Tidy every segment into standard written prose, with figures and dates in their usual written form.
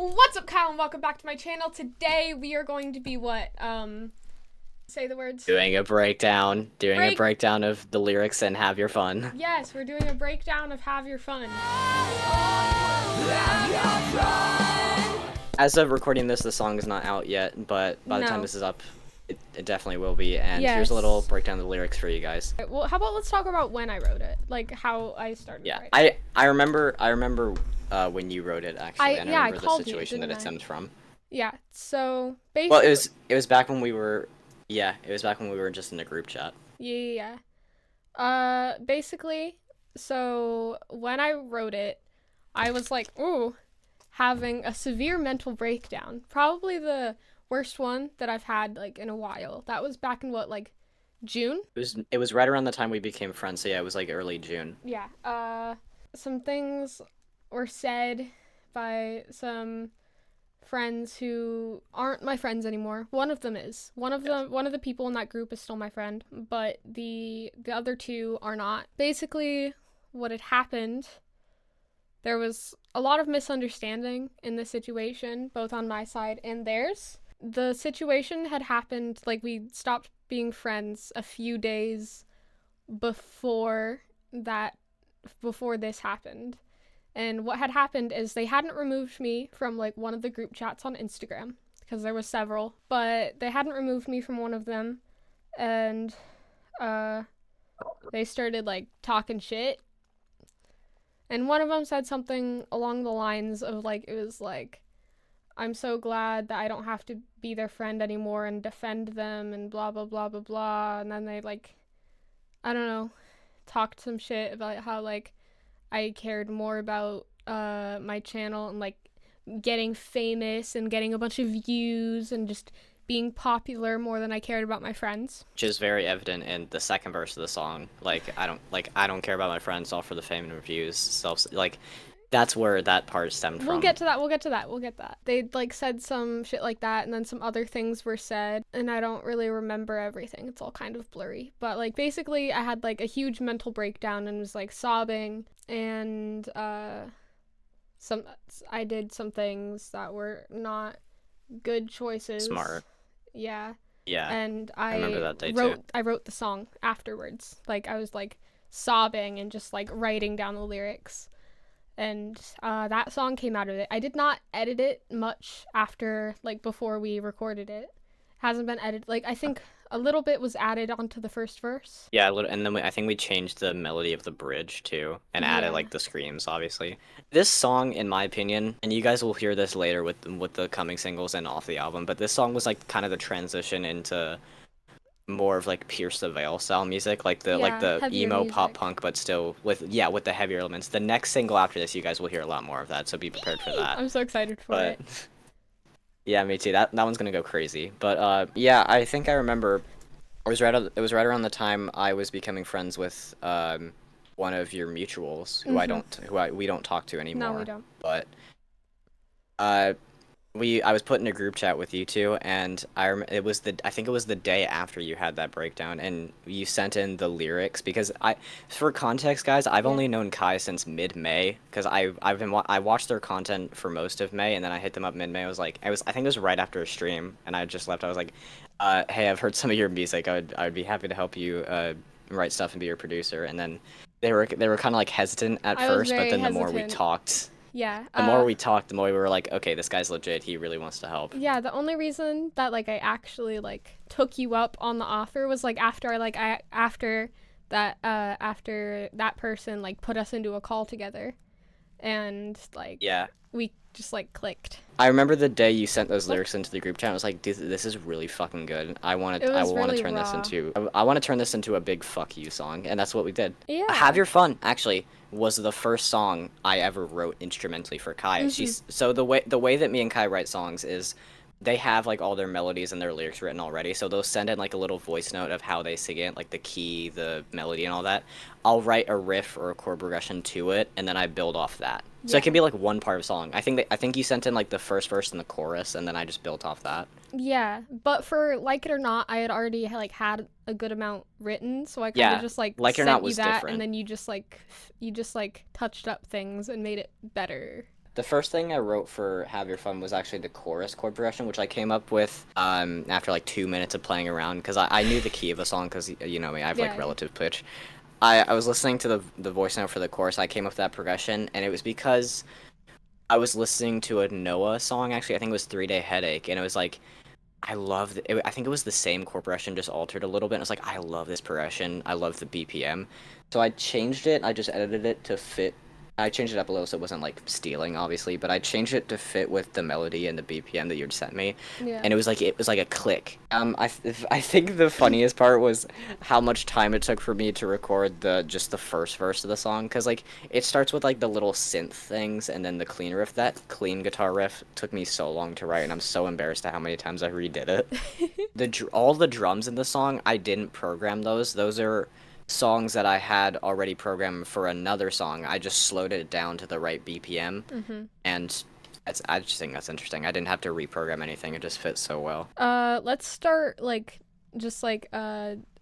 What's up, Kyle, and welcome back to my channel. Today we are going to be what? Say the words. Doing a breakdown. A breakdown of the lyrics and have your fun. Yes, we're doing a breakdown of Have Your Fun. As of recording this, the song is not out yet, but by the time this is up, it definitely will be. And here's a little breakdown of the lyrics for you guys. Well, how about let's talk about when I wrote it, like how I started. Yeah, writing. I remember when you wrote it actually, and I remember the situation that it stems from. Yeah. So basically, well, it was back when we were. Yeah, it was back when we were just in a group chat. Yeah. Basically, so when I wrote it, I was like, ooh, having a severe mental breakdown. Probably the worst one that I've had, like, in a while. That was back in, what, like, June? It was right around the time we became friends, so yeah, it was, like, early June. Yeah, some things were said by some friends who aren't my friends anymore. One of them is. One of the people in that group is still my friend, but the other two are not. Basically, what had happened, there was a lot of misunderstanding in the situation, both on my side and theirs. The situation had happened, like, we stopped being friends a few days before this happened. And what had happened is they hadn't removed me from, like, one of the group chats on Instagram, because there was several, but they hadn't removed me from one of them, and they started, like, talking shit. And one of them said something along the lines of, like, it was like, I'm so glad that I don't have to be their friend anymore and defend them and blah, blah, blah, blah, blah. And then they, like, I don't know, talked some shit about how, like, I cared more about my channel and, like, getting famous and getting a bunch of views and just being popular more than I cared about my friends. Which is very evident in the second verse of the song. I don't care about my friends, all for the fame and reviews. That's where that part stemmed from. We'll get to that. They, like, said some shit like that, and then some other things were said, and I don't really remember everything. It's all kind of blurry. But, like, basically, I had, like, a huge mental breakdown and was, like, sobbing, and I did some things that were not good choices. Smart. Yeah. Yeah. And I remember that day too. I wrote the song afterwards. Like, I was, like, sobbing and just, like, writing down the lyrics. And that song came out of it. I did not edit it much after, like, before we recorded it. Hasn't been edited. Like, I think a little bit was added onto the first verse. Yeah, and then I think we changed the melody of the bridge too, and added, like, the screams, obviously. This song, in my opinion, and you guys will hear this later with the coming singles and off the album, but this song was, like, kind of the transition into more of, like, Pierce the Veil style music, like the emo music. pop punk, but still with the heavier elements. The next single after this, you guys will hear a lot more of that, so be prepared for that. I'm so excited for it. Yeah, me too. That one's gonna go crazy. But yeah, I think I remember. It was right around the time I was becoming friends with one of your mutuals, who we don't talk to anymore. No, we don't. But I was put in a group chat with you two, and I think it was the day after you had that breakdown, and you sent in the lyrics, because for context, guys, I've only known Kai since mid-May, because I watched their content for most of May, and then I hit them up mid-May. I think it was right after a stream, and I just left. I was like, hey, I've heard some of your music. I would be happy to help you write stuff and be your producer. And then they were kind of, like, hesitant at first, but then the more we talked. Yeah. The more we talked, the more we were like, okay, this guy's legit. He really wants to help. Yeah, the only reason that, like, I actually, like, took you up on the offer was, like, after that person, like, put us into a call together, and, like, yeah, we just, like, clicked. I remember the day you sent those lyrics into the group chat. I was like, dude, this is really fucking good. I want to turn this into a big fuck you song, and that's what we did. Yeah. Have Your Fun, actually, was the first song I ever wrote instrumentally for Kai. So the way that me and Kai write songs is they have, like, all their melodies and their lyrics written already, so they'll send in, like, a little voice note of how they sing it, like the key, the melody, and all that. I'll write a riff or a chord progression to it, and then I build off that. So it can be, like, one part of a song. I think you sent in, like, the first verse and the chorus, and then I just built off that. Yeah, but for Like It or Not, I had already, like, had a good amount written, so I kind of just, like Like It or Not was that, different. and then you just, like, touched up things and made it better. The first thing I wrote for Have Your Fun was actually the chorus chord progression, which I came up with after like 2 minutes of playing around because I knew the key of a song because you know me, I have like Yeah. relative pitch. I was listening to the voice note for the chorus. I came up with that progression, and it was because I was listening to a Noah song. Actually, I think it was 3 Day Headache, and it was like I love it. I think it was the same chord progression, just altered a little bit. And I was like, I love this progression. I love the BPM. So I changed it. I just edited it to fit. I changed it up a little so it wasn't like stealing, obviously, but I changed it to fit with the melody and the BPM that you'd sent me, Yeah. and it was like a click. I think the funniest part was how much time it took for me to record the first verse of the song, because like it starts with like the little synth things and then the clean riff. That clean guitar riff took me so long to write, and I'm so embarrassed at how many times I redid it. All the drums in the song, I didn't program those. Those are songs that I had already programmed for another song. I just slowed it down to the right BPM, Mhm. and I just think that's interesting. I didn't have to reprogram anything. It just fits so well. Let's start like just like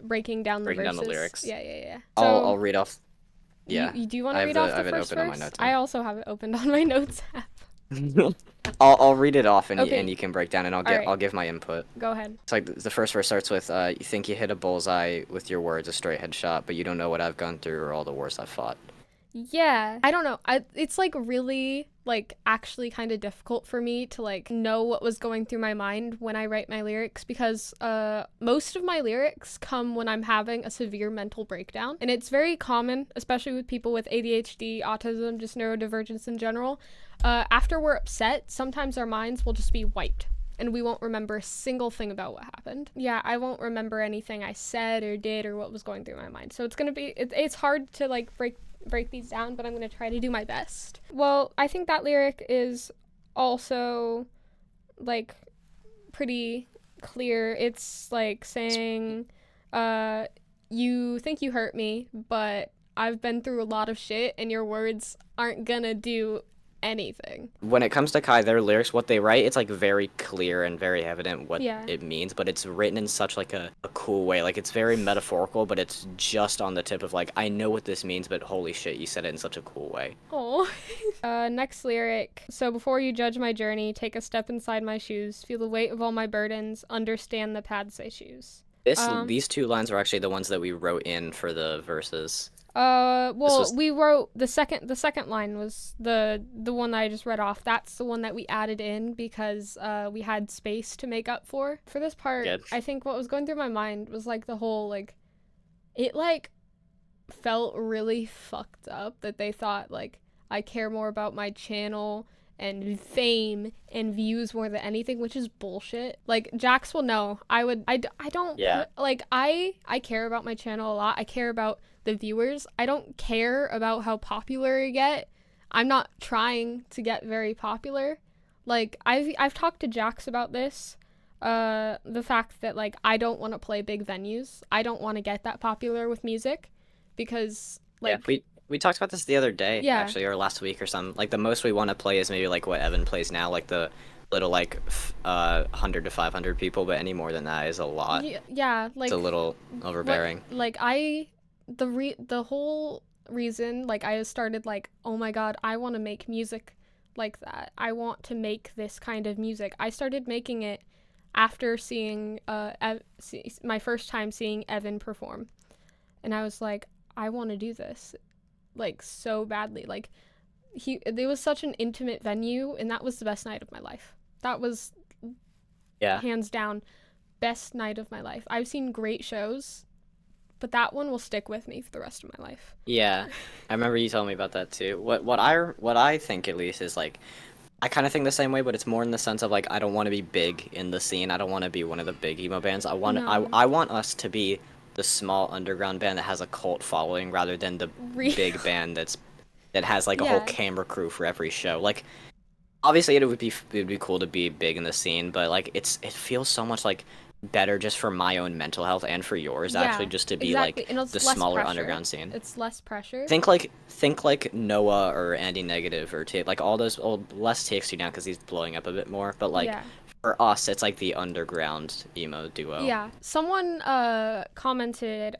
breaking down the Breaking down the verses. lyrics. Yeah, yeah, yeah. So I'll read off. you Yeah, you do you want I to have read off I the have it first open on my verse? notes I app. also have it opened on my notes app. I'll read it off, and Okay. you can break down, and All right. I'll give my input. Go ahead. It's like the first verse starts with, "You think you hit a bullseye with your words, a straight head shot, but you don't know what I've gone through or all the wars I've fought." Yeah. I don't know. It's like really like actually kind of difficult for me to like know what was going through my mind when I write my lyrics because most of my lyrics come when I'm having a severe mental breakdown. And it's very common, especially with people with ADHD, autism, just neurodivergence in general. After we're upset, sometimes our minds will just be wiped and we won't remember a single thing about what happened. Yeah, I won't remember anything I said or did or what was going through my mind. So it's going to be it's hard to like break these down, but I'm going to try to do my best. Well, I think that lyric is also like pretty clear. It's like saying you think you hurt me, but I've been through a lot of shit and your words aren't going to do anything. When it comes to Kai, their lyrics, what they write, it's like very clear and very evident what Yeah. it means, but it's written in such like a cool way. Like it's very metaphorical, but it's just on the tip of like, I know what this means, but holy shit, you said it in such a cool way. Oh. Next lyric. So before you judge my journey, take a step inside my shoes, feel the weight of all my burdens, understand the paths I choose. These two lines are actually the ones that we wrote in for the verses. Well, we wrote the second line was the one that I just read off. That's the one that we added in because we had space to make up for. For this part, Good. I think what was going through my mind was like the whole like it like felt really fucked up that they thought like I care more about my channel and fame and views more than anything, which is bullshit. Like Jax will know. I don't Yeah. like I care about my channel a lot. I care about the viewers. I don't care about how popular I get. I'm not trying to get very popular. Like I've talked to Jax about this. The fact that like I don't want to play big venues. I don't want to get that popular with music because like Yeah, we talked about this the other day, Yeah. actually, or last week or something. Like the most we want to play is maybe like what Evan plays now, like the little like 100 to 500 people, but any more than that is a lot. yeah, like It's a little overbearing. like the whole reason like I started like, oh my god, I want to make music like that. I want to make this kind of music. I started making it after seeing my first time seeing Evan perform. And I was like, I want to do this like so badly. Like it was such an intimate venue and that was the best night of my life. That was Yeah. hands down best night of my life. I've seen great shows, but that one will stick with me for the rest of my life. Yeah. I remember you telling me about that too. What I think at least is like I kind of think the same way, but it's more in the sense of like I don't want to be big in the scene. I don't want to be one of the big emo bands. No. I want us to be the small underground band that has a cult following rather than the big band that has like a whole Yeah. camera crew for every show. Like obviously it would be cool to be big in the scene, but like it feels so much like better just for my own mental health and for yours Yeah, actually just to be exactly. like And it's the less smaller pressure. underground scene. It's less pressure. Think like Noah or Andy Negative or like all those old less TXT now because he's blowing up a bit more, but like Yeah. for us it's like the underground emo duo. Yeah. Someone commented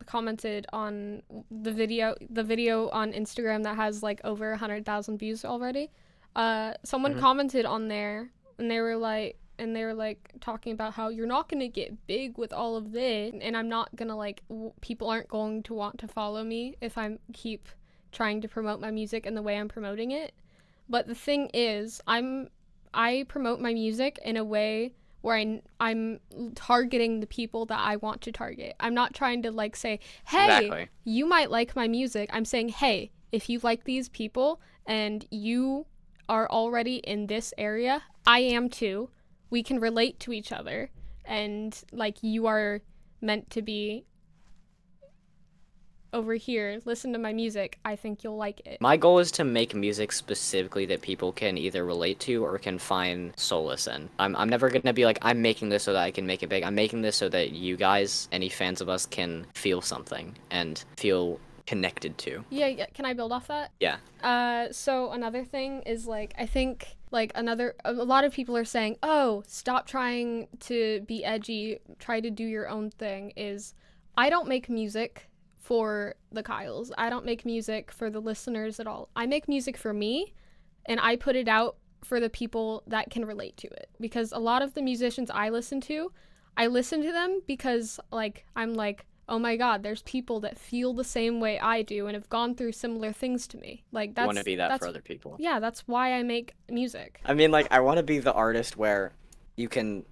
commented on the video on Instagram that has like over 100,000 views already. Someone commented on there, and they were like talking about how you're not gonna get big with all of this, and I'm not gonna like people aren't going to want to follow me if I keep trying to promote my music in the way I'm promoting it. But the thing is, I promote my music in a way where I'm targeting the people that I want to target. I'm not trying to like say, hey, you might like my music. I'm saying, hey, if you like these people and you are already in this area, I am too. We can relate to each other, and like you are meant to be over here. Listen to my music. I think you'll like it. My goal is to make music specifically that people can either relate to or can find solace in. I'm never gonna be like, I'm making this so that I can make it big. I'm making this so that you guys, any fans of us, can feel something and feel connected to. Yeah, can I build off that? Yeah. So another thing is like, I think like a lot of people are saying, oh, stop trying to be edgy, try to do your own thing. I don't make music for the Kyles. I don't make music for the listeners at all. I make music for me, and I put it out for the people that can relate to it. Because a lot of the musicians I listen to them because like I'm like, oh my god, there's people that feel the same way I do and have gone through similar things to me. Like that's, I want to be that for other people. Yeah, that's why I make music. I mean, like, I want to be the artist where you can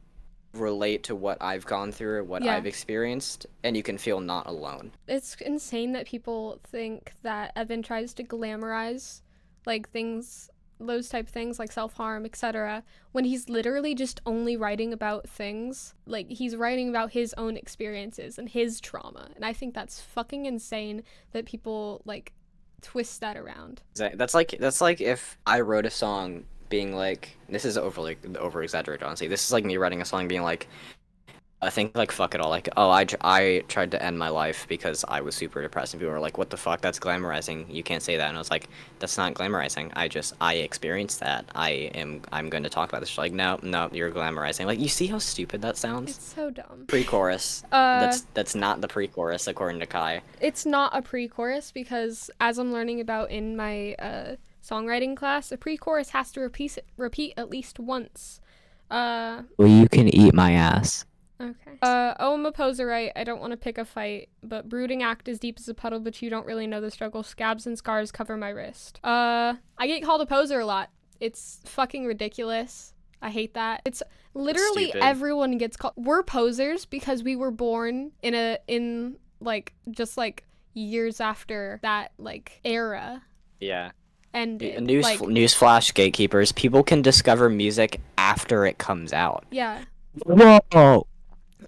relate to what I've gone through, what I've experienced, and you can feel not alone. It's insane that people think that Evan tries to glamorize like things, those type things like self-harm, etc., when he's literally just only writing about things, like he's writing about his own experiences and his trauma. And I think that's fucking insane that people like twist that around. That's like if I wrote a song being like, this is over exaggerated, honestly. This is like me writing a song being like, I think like fuck it all, like, oh, I tried to end my life because I was super depressed, and people were like, what the fuck, that's glamorizing, you can't say that. And I was like, that's not glamorizing, I experienced that, I'm going to talk about this. Like, no, you're glamorizing. Like, you see how stupid that sounds? It's so dumb. Pre-chorus. That's not the pre-chorus according to Kai. It's not a pre-chorus because, as I'm learning about in my songwriting class, a pre-chorus has to repeat at least once. Well, you can eat my ass. Okay. Oh, I'm a poser, right? I don't want to pick a fight, but brooding act as deep as a puddle, but you don't really know the struggle. Scabs and scars cover my wrist. I get called a poser a lot. It's fucking ridiculous. I hate that. It's literally stupid. Everyone gets called. We're posers because we were born in just years after that like era. Yeah. And newsflash, gatekeepers, people can discover music after it comes out. Yeah. Whoa.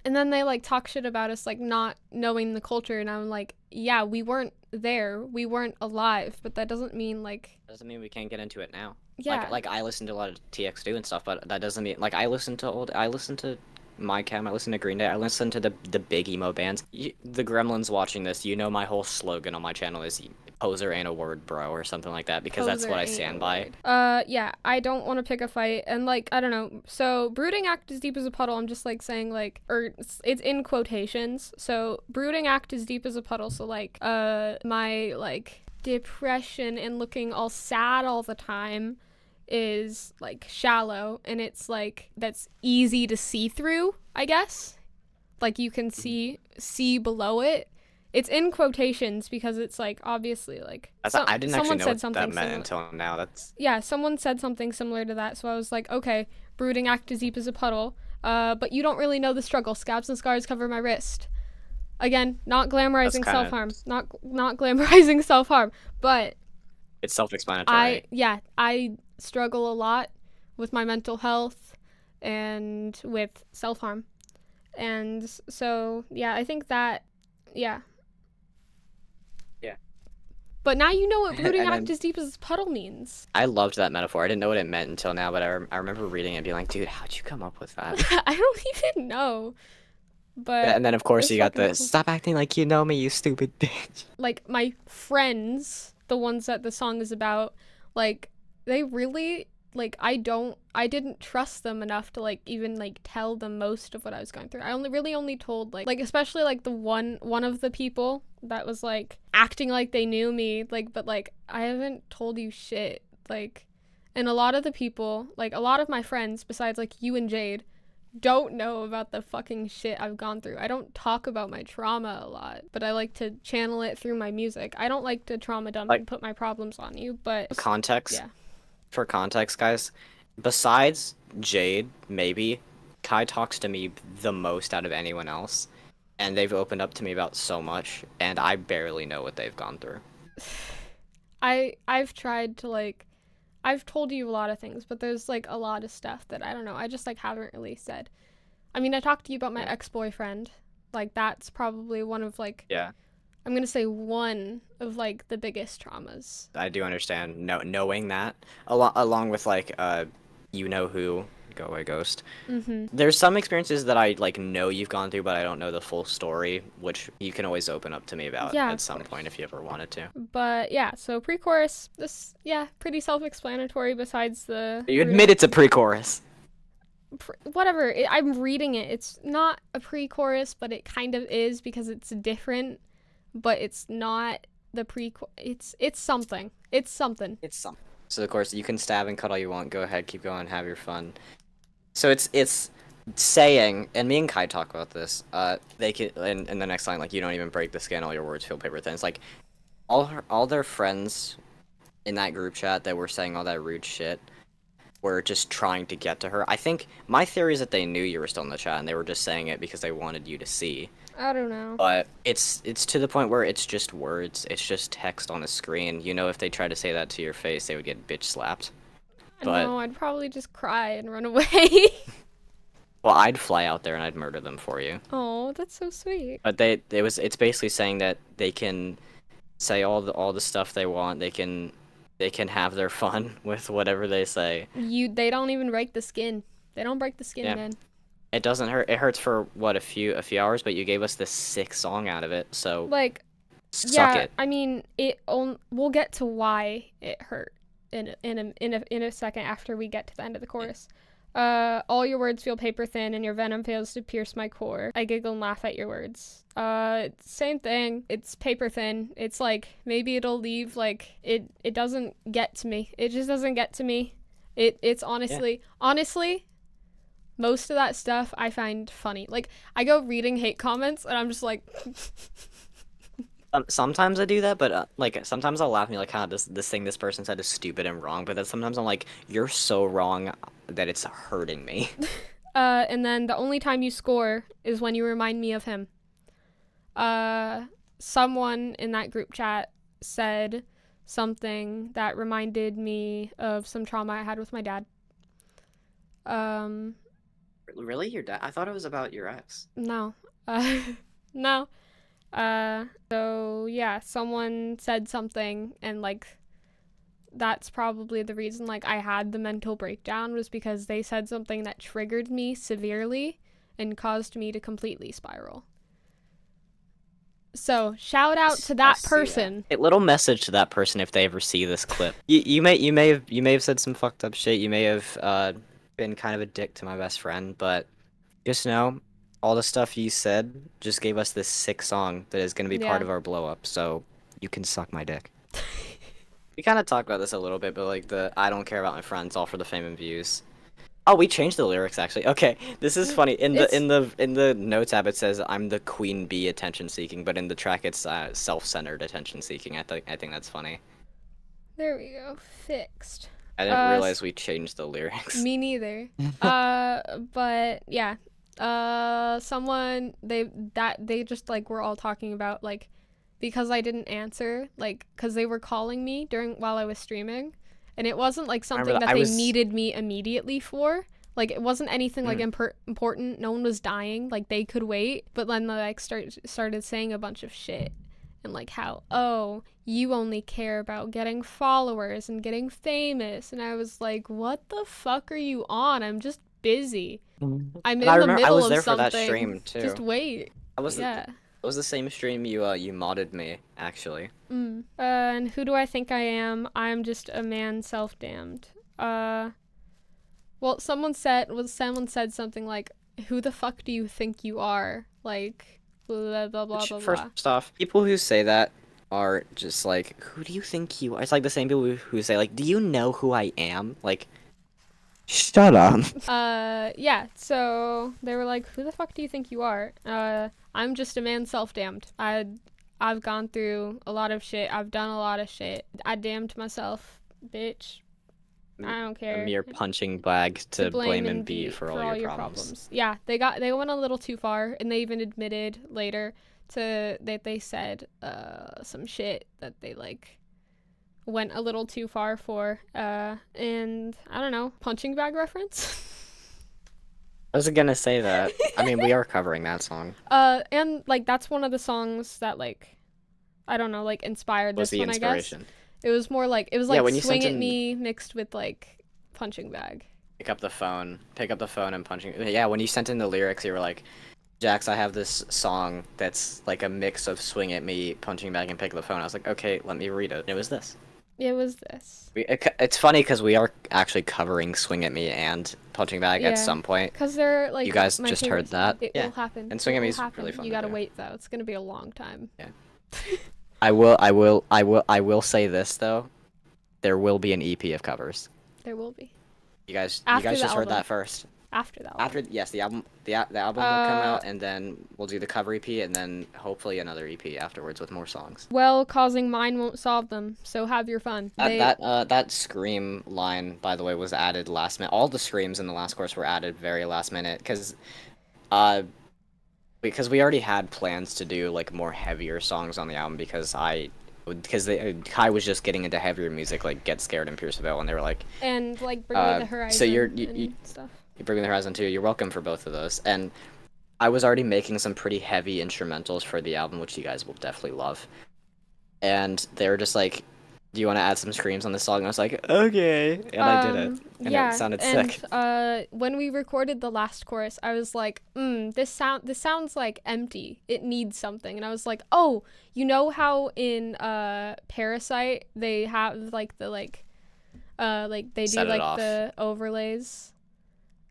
And then they like talk shit about us like not knowing the culture, and I'm like, yeah, we weren't there, we weren't alive, but that doesn't mean we can't get into it now. Yeah. Like I listen to a lot of TX2 and stuff, but that doesn't mean like I listen to My Chem, I listen to Green Day, I listen to the big emo bands. The gremlins watching this, you know my whole slogan on my channel is poser ain't a word, bro, or something like that, because that's what I stand by. Yeah, I don't want to pick a fight, and like, I don't know, so brooding act as deep as a puddle, I'm just like saying like, or it's in quotations, so brooding act as deep as a puddle, so like, my like depression and looking all sad all the time is like shallow, and it's like that's easy to see through, I guess, like you can see below it. It's in quotations because it's like obviously like I didn't actually know what that meant until now. Someone said something similar to that, so I was like, okay, brooding act as deep as a puddle, but you don't really know the struggle. Scabs and scars cover my wrist. Again, not glamorizing self-harm, not glamorizing self-harm, but it's self-explanatory. I struggle a lot with my mental health and with self-harm, and so yeah, I think that yeah. But now you know what brooding act as deep as a puddle means. I loved that metaphor. I didn't know what it meant until now, but I remember reading it and being like, dude, how'd you come up with that? I don't even know. But and then, of course, you got the, stop acting like you know me, you stupid bitch. Like, my friends, the ones that the song is about, like, they really like I didn't trust them enough to like even like tell them most of what I was going through. I only told like especially like the one of the people that was like acting like they knew me, like, but like I haven't told you shit. Like, and a lot of the people, like a lot of my friends besides like you and Jade, don't know about the fucking shit I've gone through. I don't talk about my trauma a lot, but I like to channel it through my music. I don't like to trauma dump Like, and put my problems on you, but context. yeah. For context, guys, besides Jade, maybe, Kai talks to me the most out of anyone else, and they've opened up to me about so much, and I barely know what they've gone through. I've tried to like I've told you a lot of things, but there's like a lot of stuff that I don't know. I just like haven't really said. I mean, I talked to you about my ex-boyfriend. Like that's probably one of like Yeah, I'm going to say one of like the biggest traumas. I do understand. Knowing that, along with like, you know who, go away ghost. There's some experiences that I like know you've gone through, but I don't know the full story, which you can always open up to me about Yeah, at some point if you ever wanted to. But yeah, so pre-chorus, this pretty self-explanatory besides the You admit it's a pre-chorus. whatever. I'm reading it. It's not a pre-chorus, but it kind of is because it's different, but it's not the it's something. It's something. It's something. So of course you can stab and cut all you want. Go ahead, keep going, have your fun. So it's saying, and me and Kai talk about this. They can in the next line, like, you don't even break the skin, all your words feel paper thin. It's like all their friends in that group chat that were saying all that rude shit were just trying to get to her. I think my theory is that they knew you were still in the chat and they were just saying it because they wanted you to see. I don't know. But it's to the point where it's just words. It's just text on a screen. You know, if they tried to say that to your face, they would get bitch slapped. But no, I'd probably just cry and run away. well, I'd fly out there and I'd murder them for you. Oh, that's so sweet. But it's basically saying that they can say all the stuff they want. They can have their fun with whatever they say. They don't even break the skin. They don't break the skin, Yeah. man. It doesn't hurt. It hurts for what, a few hours, but you gave us this sick song out of it. So Like, suck it. I mean, we'll get to why it hurt in a second after we get to the end of the chorus. All your words feel paper thin and your venom fails to pierce my core. I giggle and laugh at your words. Same thing. It's paper thin. It's like maybe it'll leave, like it doesn't get to me. It just doesn't get to me. It's honestly most of that stuff I find funny. Like I go reading hate comments and I'm just like Sometimes I do that, but like sometimes I'll laugh and be like, this thing this person said is stupid and wrong. But then sometimes I'm like, you're so wrong that it's hurting me. And then the only time you score is when you remind me of him. Someone in that group chat said something that reminded me of some trauma I had with my dad. Really, your dad? I thought it was about your ex. No. No. So yeah, someone said something and like that's probably the reason like I had the mental breakdown was because they said something that triggered me severely and caused me to completely spiral. So shout out to that person. A little message to that person if they ever see this clip. You may have said some fucked up shit. You may have been kind of a dick to my best friend, but just know all the stuff you said just gave us this sick song that is going to be part of our blow up. So you can suck my dick. We kind of talked about this a little bit, but like the I don't care about my friends, all for the fame and views. Oh, we changed the lyrics actually. Okay, this is funny. In the notes app it says I'm the queen bee attention seeking, but in the track it's self-centered attention seeking. I think that's funny. There we go. Fixed. I didn't realize we changed the lyrics. Me neither. But yeah. Someone they just like were all talking about like because I didn't answer, like because they were calling me while I was streaming, and it wasn't like something that they needed me immediately for. Like it wasn't anything like important. No one was dying. Like they could wait. But then they like started saying a bunch of shit and like how you only care about getting followers and getting famous, and I was like, what the fuck are you on? I'm just busy. I'm in the middle of something. I was there for that stream too. Just wait. It was the same stream you modded me, actually. And who do I think I am? I'm just a man self-damned. Well, someone said something like, "Who the fuck do you think you are?" Like, blah blah blah Which, blah blah. first off, people who say that are just like, who do you think you are? It's like the same people who say like, do you know who I am? Like, shut up. Yeah. So they were like, "Who the fuck do you think you are?" I'm just a man self-damned. I've gone through a lot of shit. I've done a lot of shit. I damned myself, bitch. I don't A care. mere punching bag to blame and be beat for all your problems. Yeah, they went a little too far, and they even admitted later that they said some shit that they like went a little too far for. And I don't know, punching bag reference. I was gonna say that. I mean, we are covering that song. And like that's one of the songs that like I don't know, like inspired Was this the one, I guess. inspiration? It was more like Yeah, when you Swing sent at in Me mixed with like punching bag. pick up the phone and punching. Yeah, when you sent in the lyrics, you were like, Jax, I have this song that's like a mix of Swing at Me, punching bag, and pick up the phone. I was like, okay, let me read it. It was this. It was this. It's funny because we are actually covering Swing at Me and punching bag at some point. Because they're like You guys my just favorite heard song. that? It Yeah. will happen. And Swing It at Me will is happen. really fun You to gotta do. wait though. It's gonna be a long time. Yeah. I will say this though. There will be an EP of covers. There will be. You guys After the just heard album. that first. After that. After yes, the album will come out, and then we'll do the cover EP, and then hopefully another EP afterwards with more songs. Well, causing mine won't solve them, so have your fun. That scream line, by the way, was added last minute. All the screams in the last chorus were added very last minute because we already had plans to do like more heavier songs on the album Kai was just getting into heavier music like Get Scared and Pierceville, and they were like, and like Bring Me the Horizon. So you stuff. You Bring Me the Horizon too. You're welcome for both of those. And I was already making some pretty heavy instrumentals for the album, which you guys will definitely love. And they were just like, do you want to add some screams on this song? And I was like, okay. And I did it. And it sounded sick. When we recorded the last chorus, I was like, this sounds like empty. It needs something. And I was like, oh, you know how in Parasite they have like the they do like the overlays?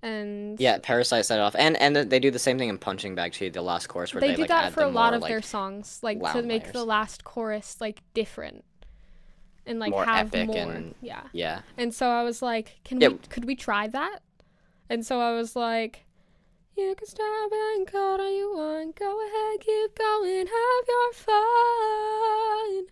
And yeah, Parasite set it off, and they do the same thing in Punching Bag too. The last chorus where they do like, that add for a lot of like, their songs, like to make layers. the last chorus like different and like more have epic more. and yeah. And so I was like, could we try that? And so I was like, you can stop and call all you want. Go ahead, keep going, have your fun.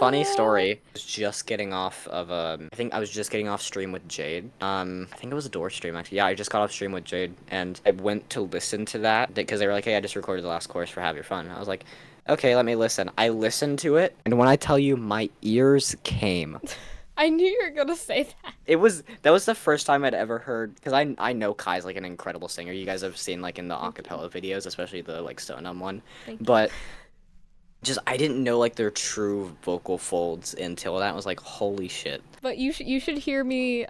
Funny story. I was just getting off of I think I was just getting off stream with Jade. I think it was a door stream actually. Yeah, I just got off stream with Jade, and I went to listen to that because they were like, "Hey, I just recorded the last chorus for Have Your Fun." And I was like, "Okay, let me listen." I listened to it, and when I tell you, my ears came. I knew you were gonna say that. That was the first time I'd ever heard, because I know Kai's like an incredible singer. You guys have seen like in the acapella videos, especially the like Stonum one, but. Just I didn't know like their true vocal folds until that. I was like, holy shit. But you should hear me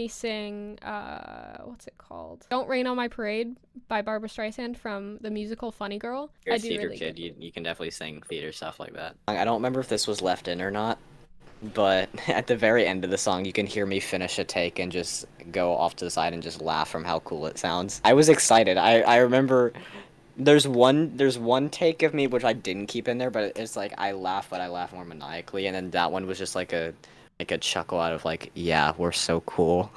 sing what's it called? Don't Rain on My Parade by Barbra Streisand from the musical Funny Girl. You're I a do theater really kid. good. You can definitely sing theater stuff like that. I don't remember if this was left in or not, but at the very end of the song, you can hear me finish a take and just go off to the side and just laugh from how cool it sounds. I was excited. I remember. There's one take of me which I didn't keep in there, but it's like I laugh, but I laugh more maniacally, and then that one was just like a chuckle out of like, yeah, we're so cool.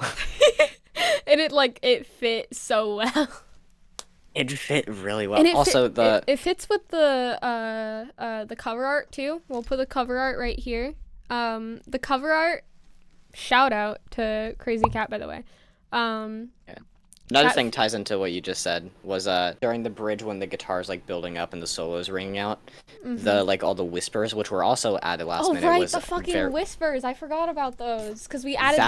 And it fit so well. It fit really well. And it fits with the cover art too. We'll put the cover art right here. The cover art, shout out to Crazy Cat, by the way. Yeah. Another thing ties into what you just said was during the bridge when the guitar's like building up and the solo's ringing out, the like all the whispers, which were also added last minute. Oh right, the fucking whispers! I forgot about those because we added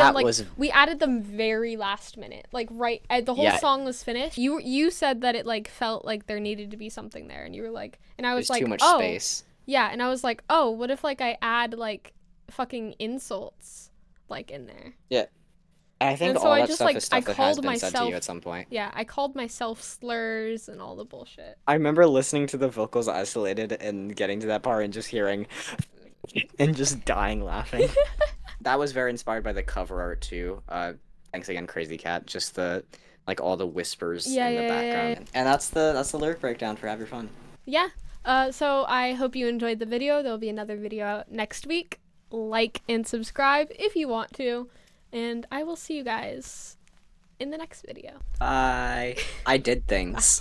we added them very last minute, like right the whole song was finished. You said that it like felt like there needed to be something there, and you were like, and I was like, too much space. Yeah, and I was like, oh, what if like I add like fucking insults like in there? Yeah. I think all that stuff is stuff that has been said to you at some point. Yeah, I called myself slurs and all the bullshit. I remember listening to the vocals isolated and getting to that part and just hearing and just dying laughing. That was very inspired by the cover art too. Thanks again, Crazy Cat. Just the like all the whispers Yeah, in the yeah, yeah, yeah. background, and that's the lyric breakdown for Have Your Fun. Yeah. So I hope you enjoyed the video. There'll be another video out next week. Like and subscribe if you want to. And I will see you guys in the next video. Bye. I did things.